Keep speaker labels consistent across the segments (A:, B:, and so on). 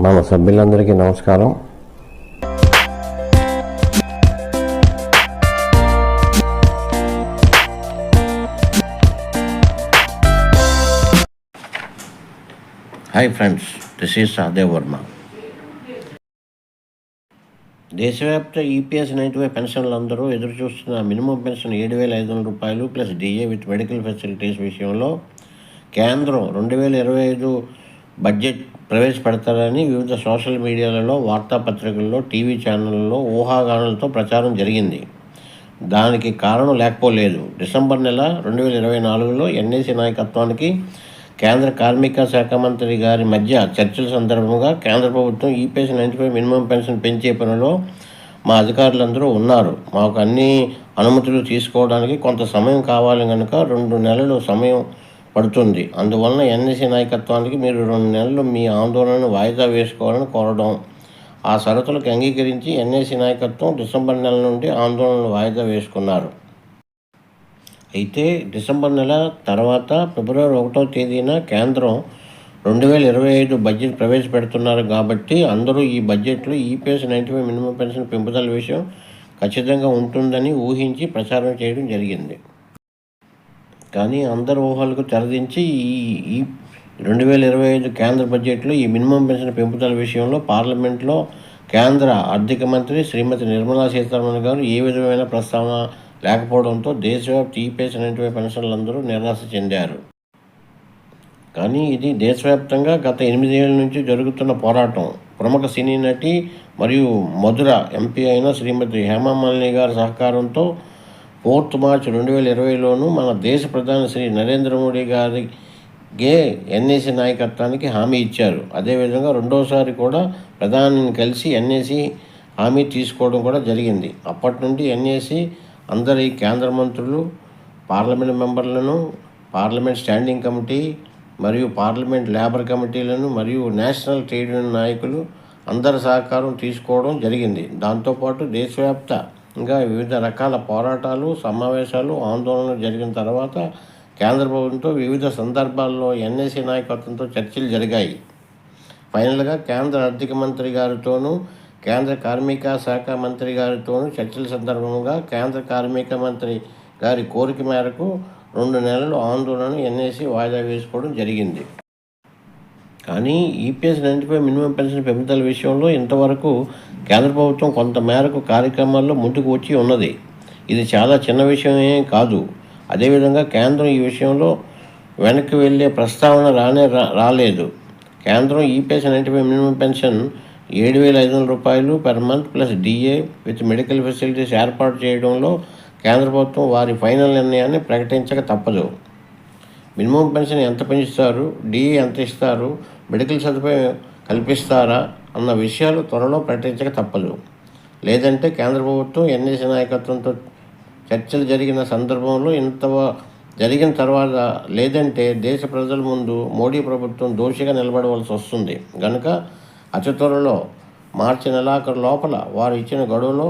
A: మన సభ్యులందరికీ నమస్కారం. Hi friends, this is Sahadev Varma. దేశవ్యాప్త ఈపీఎస్ 95 పెన్షన్లు అందరూ ఎదురు చూస్తున్న మినిమం పెన్షన్ 7,500 రూపాయలు plus DA with medical facilities విషయంలో కేంద్రం 2025 బడ్జెట్ ప్రవేశపెడతారని వివిధ సోషల్ మీడియాలలో, వార్తాపత్రికల్లో, టీవీ ఛానళ్లలో ఊహాగానాలతో ప్రచారం జరిగింది. దానికి కారణం లేకపోలేదు. డిసెంబర్ నెల 2024లో ఎన్ఏసీ నాయకత్వానికి కేంద్ర కార్మిక శాఖ మంత్రి గారి మధ్య చర్చల సందర్భంగా కేంద్ర ప్రభుత్వం ఈపీఎస్ 95 మినిమం పెన్షన్ పెంచే పనిలో మా అధికారులందరూ ఉన్నారు. మాకు అన్ని అనుమతులు తీసుకోవడానికి కొంత సమయం కావాలి కనుక 2 నెలలు సమయం పడుతుంది. అందువలన ఎన్ఏసీ నాయకత్వానికి మీరు 2 నెలలు మీ ఆందోళనను వాయిదా వేసుకోవాలని కోరడం. ఆ షరతులకు అంగీకరించి ఎన్ఏసీ నాయకత్వం డిసెంబర్ నెల నుండి ఆందోళనలు వాయిదా వేసుకున్నారు. అయితే డిసెంబర్ నెల తర్వాత ఫిబ్రవరి 1వ తేదీన కేంద్రం 2025 బడ్జెట్ ప్రవేశపెడుతున్నారు కాబట్టి అందరూ ఈ బడ్జెట్లో ఈపీఎస్ 95 మినిమం పెన్షన్ పెంపుదల విషయం ఖచ్చితంగా ఉంటుందని ఊహించి ప్రచారం చేయడం జరిగింది. కానీ అందరు ఊహలకు తెరదించి ఈ 2025 కేంద్ర బడ్జెట్లో ఈ మినిమం పెన్షన్ పెంపుదల విషయంలో పార్లమెంట్లో కేంద్ర ఆర్థిక మంత్రి శ్రీమతి నిర్మలా సీతారామన్ గారు ఏ విధమైన ప్రస్తావన లేకపోవడంతో దేశవ్యాప్త ఈపీఎస్ 95 పెన్షన్లందరూ నిరాశ చెందారు. కానీ ఇది దేశవ్యాప్తంగా గత 8 ఏళ్ల నుంచి జరుగుతున్న పోరాటం. ప్రముఖ సినీ నటి మరియు మధుర ఎంపీ అయిన శ్రీమతి హేమమాలిని గారి సహకారంతో 4 మార్చి 2020లోనూ మన దేశ ప్రధాని శ్రీ నరేంద్ర మోడీ గారికి ఎన్ఏసీ నాయకత్వానికి హామీ ఇచ్చారు. అదేవిధంగా రెండోసారి కూడా ప్రధానిని కలిసి ఎన్ఏసీ హామీ తీసుకోవడం కూడా జరిగింది. అప్పటి నుండి ఎన్ఏసీ అందరి కేంద్ర మంత్రులు, పార్లమెంట్ మెంబర్లను, పార్లమెంట్ స్టాండింగ్ కమిటీ మరియు పార్లమెంట్ లేబర్ కమిటీలను మరియు నేషనల్ ట్రేడ్ యూనియన్ నాయకులు అందరి సహకారం తీసుకోవడం జరిగింది. దాంతోపాటు దేశవ్యాప్తంగా వివిధ రకాల పోరాటాలు, సమావేశాలు, ఆందోళనలు జరిగిన తర్వాత కేంద్ర ప్రభుత్వంతో వివిధ సందర్భాల్లో ఎన్ఏసీ నాయకత్వంతో చర్చలు జరిగాయి. ఫైనల్గా కేంద్ర ఆర్థిక మంత్రి గారితోనూ కేంద్ర కార్మిక శాఖ మంత్రి గారితోనూ చర్చల సందర్భంగా కేంద్ర కార్మిక మంత్రి గారి కోరిక మేరకు 2 నెలలు ఆందోళన ఎన్ఏసీ వాయిదా వేసుకోవడం జరిగింది. కానీ ఈపీఎస్ 95 మినిమం పెన్షన్ పెంపుదల విషయంలో ఇంతవరకు కేంద్ర ప్రభుత్వం కొంత మేరకు కార్యక్రమాల్లో ముందుకు వచ్చి ఉన్నది. ఇది చాలా చిన్న విషయమే కాదు. అదేవిధంగా కేంద్రం ఈ విషయంలో వెనక్కి వెళ్ళే ప్రస్తావన రాలేదు. కేంద్రం ఈపీఎస్ 95 మినిమం పెన్షన్ 7,500 రూపాయలు per month plus DA with medical facilities ఏర్పాటు చేయడంలో కేంద్ర ప్రభుత్వం వారి ఫైనల్ నిర్ణయాన్ని ప్రకటించక తప్పదు. మినిమం పెన్షన్ ఎంత పెంచుతారు, డిఏ ఎంత ఇస్తారు, మెడికల్ సదుపాయం కల్పిస్తారా అన్న విషయాలు త్వరలో ప్రకటించక తప్పదు. లేదంటే కేంద్ర ప్రభుత్వం ఎన్ఏసీ నాయకత్వంతో చర్చలు జరిగిన సందర్భంలో జరిగిన తర్వాత లేదంటే దేశ ప్రజల ముందు మోడీ ప్రభుత్వం దోషిగా నిలబడవలసి వస్తుంది. కనుక అతి త్వరలో మార్చి నెలాఖరు లోపల వారు ఇచ్చిన గడువులో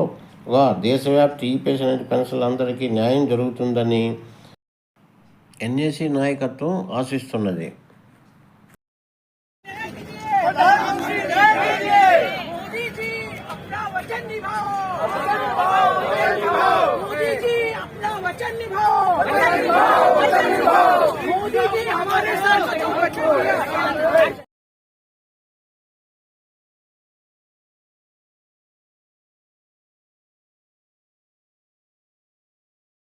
A: దేశవ్యాప్త ఈపీఎస్ పెన్షన్లందరికీ న్యాయం జరుగుతుందని ఎన్ఏసీ నాయకత్వం ఆశిస్తున్నది.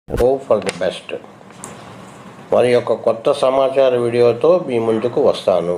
A: Hope for the best. మరి ఒక కొత్త సమాచార వీడియోతో మీ ముందుకు వస్తాను.